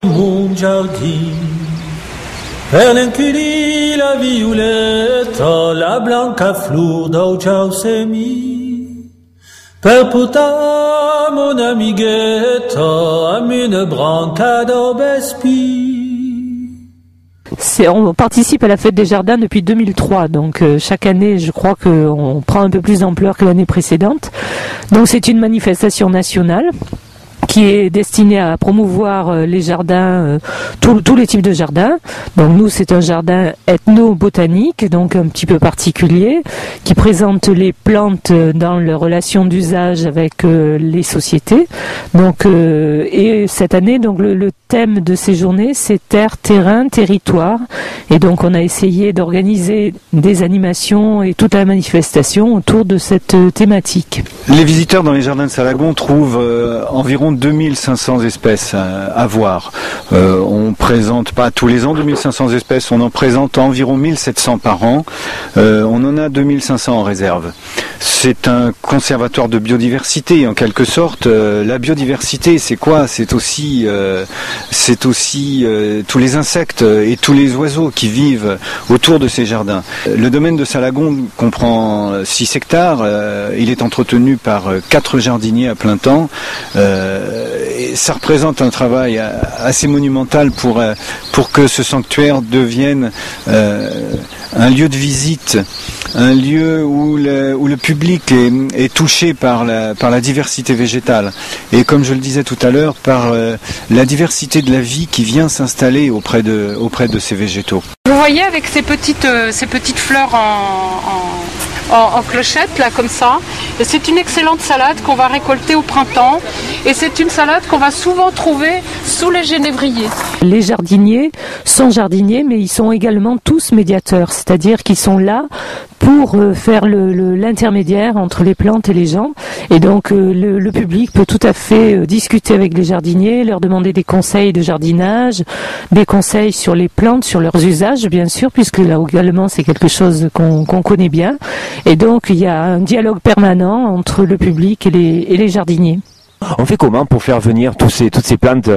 Mon giardin, per l'inculi la violetta, la blanca flor d'augiau semi, per portar mon amiguetta a une branca d'obespi. On participe à la fête des jardins depuis 2003, donc chaque année je crois qu'on prend un peu plus d'ampleur que l'année précédente. Donc c'est une manifestation nationale qui est destiné à promouvoir les jardins, tous les types de jardins. Donc nous, c'est un jardin ethno-botanique, donc un petit peu particulier, qui présente les plantes dans leur relation d'usage avec les sociétés. Donc et cette année, donc le thème de ces journées, c'est terre, terrain, territoire. Et donc on a essayé d'organiser des animations et toute la manifestation autour de cette thématique. Les visiteurs dans les jardins de Salagon trouvent environ 2500 espèces à voir. On présente pas tous les ans 2500 espèces, on en présente environ 1700 par an. On en a 2500 en réserve. C'est un conservatoire de biodiversité en quelque sorte. La biodiversité, c'est quoi? C'est aussi tous les insectes et tous les oiseaux qui vivent autour de ces jardins. Le domaine de Salagon comprend 6 hectares. Il est entretenu par 4 jardiniers à plein temps. Et ça représente un travail assez monumental pour que ce sanctuaire devienne un lieu de visite, un lieu où le public est touché par la diversité végétale. Et comme je le disais tout à l'heure, par la diversité de la vie qui vient s'installer auprès de ces végétaux. Vous voyez avec ces petites fleurs en clochette là comme ça, c'est une excellente salade qu'on va récolter au printemps et c'est une salade qu'on va souvent trouver sous les genévriers. Les jardiniers sont jardiniers mais ils sont également tous médiateurs, c'est-à-dire qu'ils sont là pour faire l'intermédiaire entre les plantes et les gens, et donc le public peut tout à fait discuter avec les jardiniers, leur demander des conseils de jardinage, des conseils sur les plantes, sur leurs usages bien sûr, puisque là également c'est quelque chose qu'on connaît bien, et donc il y a un dialogue permanent entre le public et les jardiniers. On fait comment pour faire venir toutes ces plantes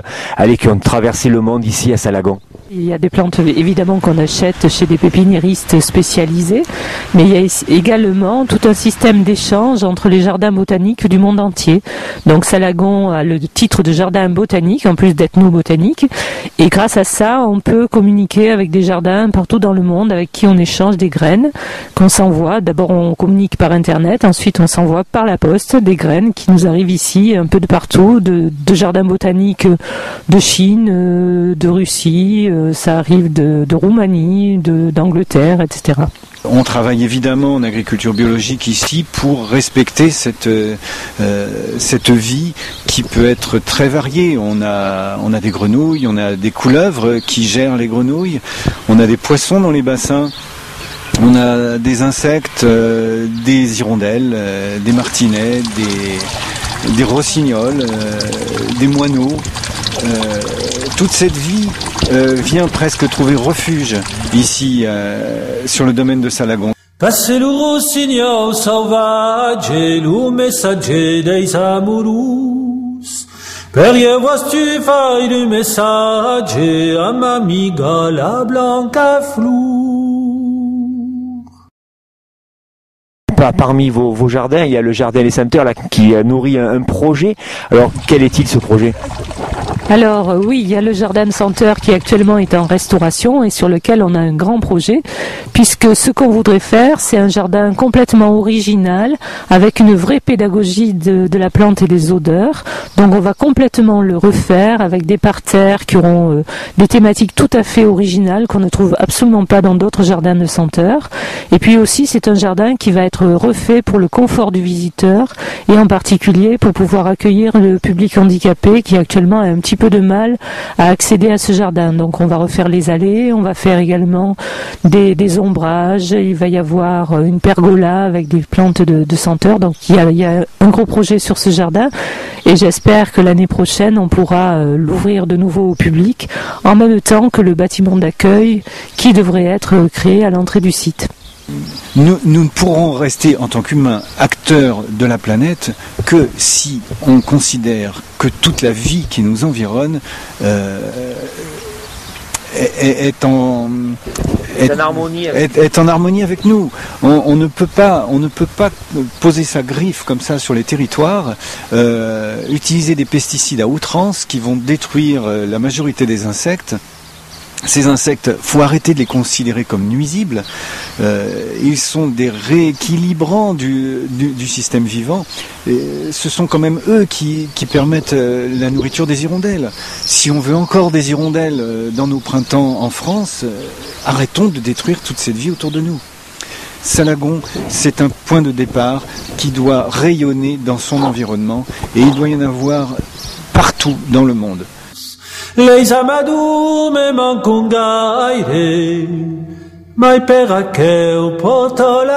qui ont traversé le monde ici à Salagon? Il y a des plantes évidemment qu'on achète chez des pépiniéristes spécialisés, mais il y a également tout un système d'échange entre les jardins botaniques du monde entier. Donc Salagon a le titre de jardin botanique en plus d'ethno-botanique, et grâce à ça on peut communiquer avec des jardins partout dans le monde avec qui on échange des graines qu'on s'envoie. D'abord on communique par internet, ensuite on s'envoie par la poste des graines qui nous arrivent ici un peu de partout, de jardins botaniques de Chine, de Russie, ça arrive de Roumanie, d'Angleterre, etc. On travaille évidemment en agriculture biologique ici pour respecter cette vie qui peut être très variée. On a des grenouilles, on a des couleuvres qui gèrent les grenouilles, on a des poissons dans les bassins. On a des insectes, des hirondelles, des martinets, des rossignols, des moineaux. Toute cette vie vient presque trouver refuge ici sur le domaine de Salagon. Passe le rossignol sauvage, le messager des amoureux. Per vois-tu faire le message à ma amiga la blanca fleur. Parmi vos jardins, il y a le jardin des senteurs là, qui nourrit un projet. Alors, quel est-il ce projet ? Alors oui, il y a le jardin de senteur qui actuellement est en restauration et sur lequel on a un grand projet, puisque ce qu'on voudrait faire, c'est un jardin complètement original, avec une vraie pédagogie de la plante et des odeurs. Donc on va complètement le refaire avec des parterres qui auront des thématiques tout à fait originales qu'on ne trouve absolument pas dans d'autres jardins de senteurs. Et puis aussi, c'est un jardin qui va être refait pour le confort du visiteur et en particulier pour pouvoir accueillir le public handicapé qui actuellement a un petit peu de mal à accéder à ce jardin. Donc on va refaire les allées, on va faire également des ombrages, il va y avoir une pergola avec des plantes de senteur. Donc il y a un gros projet sur ce jardin et j'espère que l'année prochaine on pourra l'ouvrir de nouveau au public en même temps que le bâtiment d'accueil qui devrait être créé à l'entrée du site. Nous ne pourrons rester en tant qu'humains acteurs de la planète que si on considère que toute la vie qui nous environne est en harmonie avec nous. On ne peut pas poser sa griffe comme ça sur les territoires, utiliser des pesticides à outrance qui vont détruire la majorité des insectes. Ces insectes, faut arrêter de les considérer comme nuisibles. Ils sont des rééquilibrants du système vivant. Et ce sont quand même eux qui permettent la nourriture des hirondelles. Si on veut encore des hirondelles dans nos printemps en France, arrêtons de détruire toute cette vie autour de nous. Salagon, c'est un point de départ qui doit rayonner dans son environnement et il doit y en avoir partout dans le monde. Les amadou me mancongaire, mai per aquel portola.